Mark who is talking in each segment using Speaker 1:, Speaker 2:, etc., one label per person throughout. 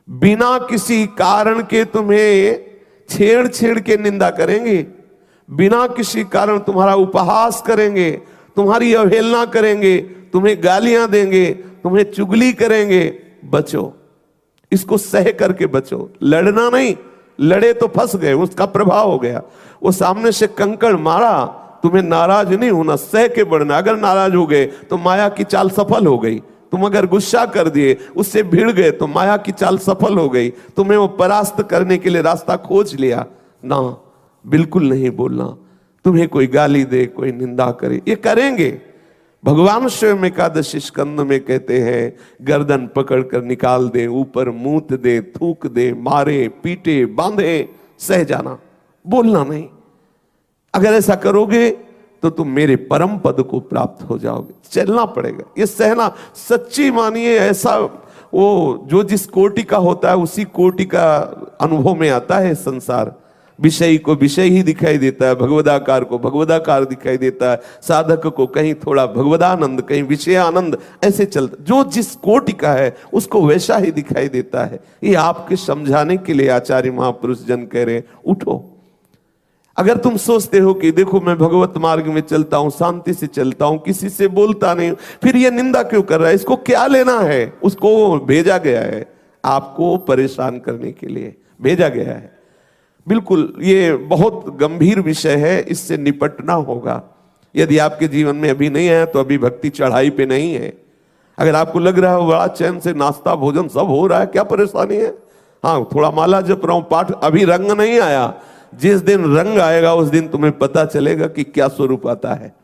Speaker 1: बिना किसी कारण के तुम्हें छेड़ छेड़ के निंदा करेंगे, बिना किसी कारण तुम्हारा उपहास करेंगे, तुम्हारी अवहेलना करेंगे, तुम्हें गालियां देंगे, तुम्हें चुगली करेंगे, बचो, इसको सह करके बचो। लड़ना नहीं, लड़े तो फंस गए, उसका प्रभाव हो गया। वो सामने से कंकड़ मारा, तुम्हें नाराज नहीं होना, सह के बढ़ना। अगर नाराज हो गए तो माया की चाल सफल हो गई। तुम अगर गुस्सा कर दिए, उससे भिड़ गए, तो माया की चाल सफल हो गई। तुम्हें वो परास्त करने के लिए रास्ता खोज लिया ना। बिल्कुल नहीं बोलना। तुम्हें कोई गाली दे, कोई निंदा करे, ये करेंगे। भगवान स्वयं एकादशी स्कंद में कहते हैं, गर्दन पकड़ कर निकाल दे, ऊपर मूत दे, थूक दे, मारे, पीटे, बांधे, सह जाना, बोलना नहीं। अगर ऐसा करोगे तो तुम मेरे परम पद को प्राप्त हो जाओगे। चलना पड़ेगा, ये सहना। सच्ची मानिए, ऐसा वो जो जिस कोटि का होता है उसी कोटि का अनुभव में आता है संसार। विषय को विषय ही दिखाई देता है, भगवदाकार को भगवदाकार दिखाई देता है, साधक को कहीं थोड़ा भगवदानंद, कहीं विषय आनंद, ऐसे चलता। जो जिस कोटि का है उसको वैसा ही दिखाई देता है। ये आपके समझाने के लिए आचार्य महापुरुष जन कह रहे हैं, उठो। अगर तुम सोचते हो कि देखो मैं भगवत मार्ग में चलता हूं, शांति से चलता हूं, किसी से बोलता नहीं, फिर ये निंदा क्यों कर रहा है, इसको क्या लेना है? उसको भेजा गया है, आपको परेशान करने के लिए भेजा गया है। बिल्कुल ये बहुत गंभीर विषय है, इससे निपटना होगा। यदि आपके जीवन में अभी नहीं है तो अभी भक्ति चढ़ाई पे नहीं है। अगर आपको लग रहा है बड़ा चैन से नाश्ता भोजन सब हो रहा है, क्या परेशानी है? हाँ, थोड़ा माला जप रहा हूं, पाठ, अभी रंग नहीं आया। जिस दिन रंग आएगा उस दिन तुम्हें पता चलेगा कि क्या स्वरूप आता है।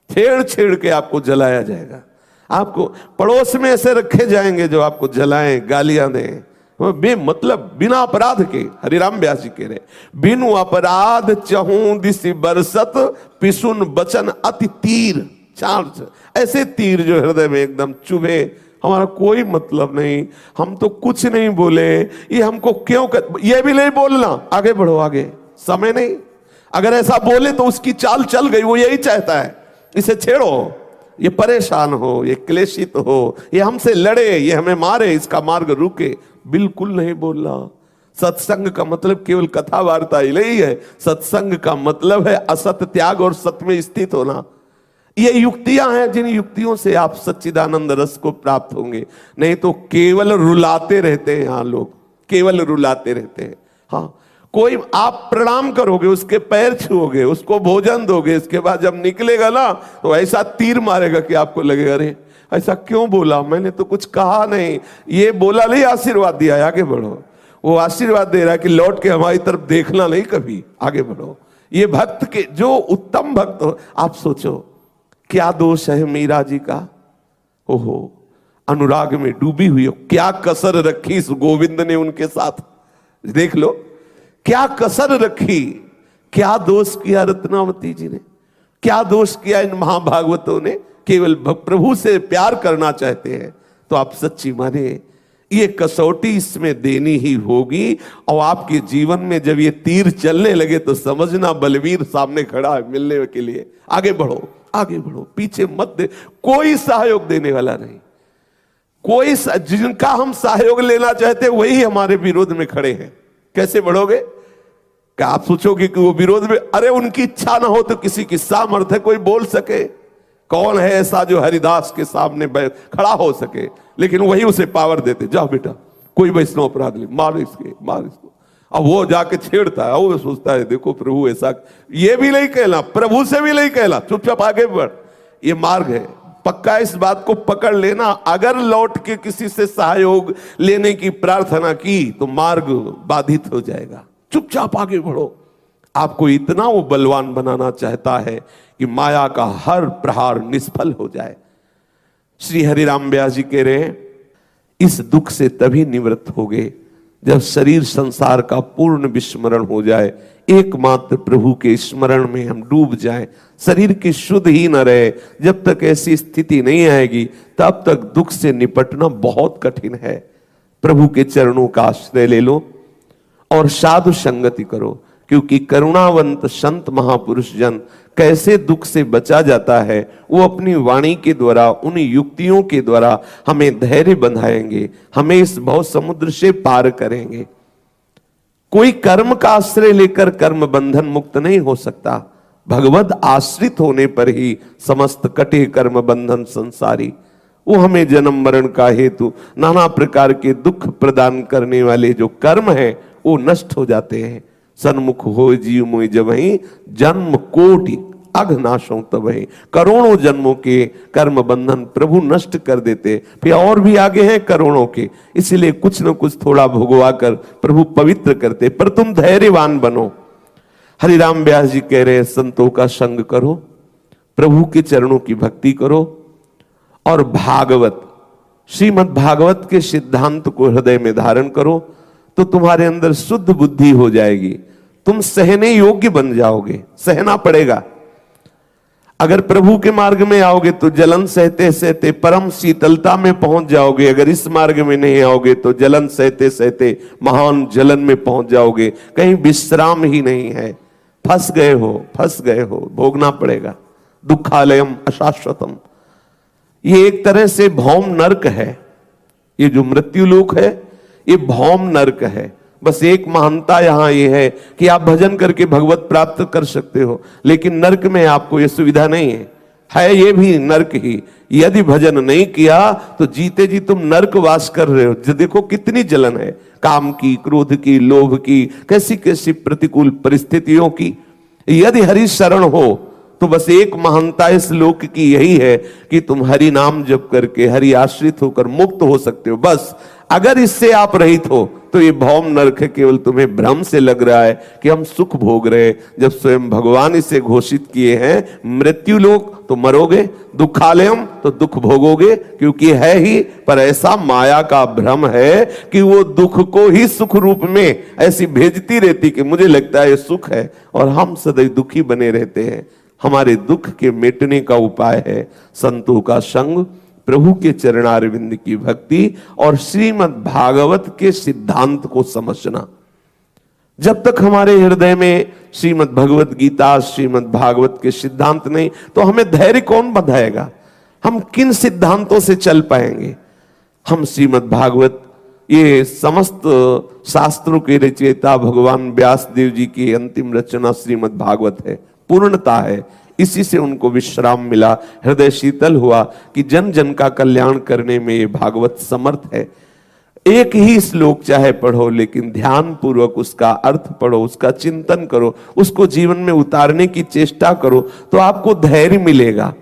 Speaker 1: छेड़ छेड़ के आपको जलाया जाएगा। आपको पड़ोस में ऐसे रखे जाएंगे जो आपको जलाएं, गालियां दें, बेमतलब, बिना अपराध के। हरिराम व्यास जी कह रहे, बिनु अपराध चहूं दिसि बरसत, पिसुन बचन अति तीर। चार ऐसे तीर जो हृदय में एकदम चुभे, हमारा कोई मतलब नहीं, हम तो कुछ नहीं बोले, ये हमको क्यों ये भी नहीं बोलना, आगे बढ़ो, आगे समय नहीं। अगर ऐसा बोले तो उसकी चाल चल गई, वो यही चाहता है, इसे छेड़ो, ये परेशान हो, ये क्लेशित हो, ये हमसे लड़े, ये हमें मारे, इसका मार्ग रुके। बिल्कुल नहीं बोलना। सत्संग का मतलब केवल कथा वार्ता ही नहीं है। सत्संग का मतलब है असत त्याग और सत्य में स्थित होना। ये युक्तियां हैं जिन युक्तियों से आप सच्चिदानंद रस को प्राप्त होंगे। नहीं तो केवल रुलाते रहते हैं यहाँ लोग, केवल रुलाते रहते हैं। हाँ, कोई आप प्रणाम करोगे, उसके पैर छुओगे, उसको भोजन दोगे, इसके बाद जब निकलेगा ना तो ऐसा तीर मारेगा कि आपको लगेगा अरे ऐसा क्यों बोला, मैंने तो कुछ कहा नहीं। ये बोला नहीं, आशीर्वाद दिया है, आगे बढ़ो। वो आशीर्वाद दे रहा है कि लौट के हमारी तरफ देखना नहीं कभी, आगे बढ़ो। ये भक्त के जो उत्तम भक्त हो, आप सोचो क्या दोष है मीरा जी का। ओहो, अनुराग में डूबी हुई हो, क्या कसर रखी इस गोविंद ने उनके साथ, देख लो क्या कसर रखी। क्या दोष किया रत्नावती जी ने, क्या दोष किया इन महाभागवतों ने। केवल प्रभु से प्यार करना चाहते हैं तो आप सच्ची माने ये कसौटी इसमें देनी ही होगी। और आपके जीवन में जब ये तीर चलने लगे तो समझना बलवीर सामने खड़ा है मिलने के लिए। आगे बढ़ो, आगे बढ़ो, पीछे मत दे। कोई सहयोग देने वाला नहीं, कोई जिनका हम सहयोग लेना चाहते वही हमारे विरोध में खड़े हैं। कैसे बढ़ोगे? क्या आप सोचोगे कि वो विरोध में, अरे उनकी इच्छा ना हो तो किसी की सामर्थ्य कोई बोल सके। कौन है ऐसा जो हरिदास के सामने खड़ा हो सके? लेकिन वही उसे पावर देते, जाओ बेटा कोई वैष्णव अपराध ले, मार इसके, मार इसको। अब वो जाके छेड़ता है, वो सोचता है देखो प्रभु ऐसा। ये भी नहीं कहना, प्रभु से भी नहीं कहना, चुपचाप आगे बढ़। ये मार्ग है, पक्का इस बात को पकड़ लेना। अगर लौट के किसी से सहयोग लेने की प्रार्थना की तो मार्ग बाधित हो जाएगा। चुपचाप आगे बढ़ो। आपको इतना वो बलवान बनाना चाहता है कि माया का हर प्रहार निष्फल हो जाए। श्री हरिराम व्यास जी कह रहे हैं, इस दुख से तभी निवृत्त होगे जब शरीर संसार का पूर्ण विस्मरण हो जाए, एकमात्र प्रभु के स्मरण में हम डूब जाएं, शरीर की शुद्ध ही न रहे। जब तक ऐसी स्थिति नहीं आएगी तब तक दुख से निपटना बहुत कठिन है। प्रभु के चरणों का आश्रय ले लो और साधु संगति करो, क्योंकि करुणावंत संत महापुरुष जन कैसे दुख से बचा जाता है, वो अपनी वाणी के द्वारा, उन युक्तियों के द्वारा हमें धैर्य बंधाएंगे, हमें इस भव समुद्र से पार करेंगे। कोई कर्म का आश्रय लेकर कर्म बंधन मुक्त नहीं हो सकता। भगवत आश्रित होने पर ही समस्त कटे कर्म बंधन संसारी। वो हमें जन्म मरण का हेतु नाना प्रकार के दुख प्रदान करने वाले जो कर्म है वो नष्ट हो जाते हैं। सन्मुख हो जीव मोहि जबहि जन्म कोटि अघनाशों तबहि। करोड़ों जन्मों के कर्म बंधन प्रभु नष्ट कर देते, फिर और भी आगे हैं करोड़ों के, इसलिए कुछ न कुछ थोड़ा भोगवा कर प्रभु पवित्र करते। पर तुम धैर्यवान बनो। हरिराम व्यास जी कह रहे हैं संतों का संग करो, प्रभु के चरणों की भक्ति करो और भागवत, श्रीमद् भागवत के सिद्धांत को हृदय में धारण करो, तो तुम्हारे अंदर शुद्ध बुद्धि हो जाएगी। तुम सहने योग्य बन जाओगे। सहना पड़ेगा। अगर प्रभु के मार्ग में आओगे तो जलन सहते सहते परम शीतलता में पहुंच जाओगे। अगर इस मार्ग में नहीं आओगे तो जलन सहते सहते महान जलन में पहुंच जाओगे। कहीं विश्राम ही नहीं है। फंस गए हो, भोगना पड़ेगा। दुखालयम अशाश्वतम, ये एक तरह से भौम नरक है। ये जो मृत्यु लोक है ये भौम नरक है। बस एक महानता यहां ये है कि आप भजन करके भगवत प्राप्त कर सकते हो, लेकिन नरक में आपको ये सुविधा नहीं है ये भी नरक ही। यदि भजन नहीं किया तो जीते जी तुम नरक वास कर रहे हो। देखो कितनी जलन है, काम की, क्रोध की, लोभ की, कैसी कैसी प्रतिकूल परिस्थितियों की। यदि हरि शरण हो तो बस एक महानता इस लोक की यही है कि तुम हरि नाम जप करके हरि आश्रित होकर मुक्त हो सकते हो। बस अगर इससे आप रहित हो तो ये भौम नरक केवल तुम्हें भ्रम से लग रहा है कि हम सुख भोग रहे हैं, जब स्वयं भगवान इसे घोषित किए हैं मृत्यु लोक तो मरोगे, दुखालयम तो दुख भोगोगे, क्योंकि है ही। पर ऐसा माया का भ्रम है कि वो दुख को ही सुख रूप में ऐसी भेजती रहती कि मुझे लगता है ये सुख है, और हम सदैव दुखी बने रहते हैं। हमारे दुख के मिटने का उपाय है संतों का संग, प्रभु के चरणारविंद की भक्ति और श्रीमद् भागवत के सिद्धांत को समझना। जब तक हमारे हृदय में श्रीमद् भगवत गीता, श्रीमद् भागवत के सिद्धांत नहीं, तो हमें धैर्य कौन बंधाएगा? हम किन सिद्धांतों से चल पाएंगे? हम श्रीमद् भागवत, ये समस्त शास्त्रों के रचयिता भगवान व्यास देव जी की अंतिम रचना श्रीमद् भागवत है, पूर्णता है। इसी से उनको विश्राम मिला, हृदय शीतल हुआ कि जन जन का कल्याण करने में ये भागवत समर्थ है। एक ही श्लोक चाहे पढ़ो, लेकिन ध्यान पूर्वक उसका अर्थ पढ़ो, उसका चिंतन करो, उसको जीवन में उतारने की चेष्टा करो, तो आपको धैर्य मिलेगा।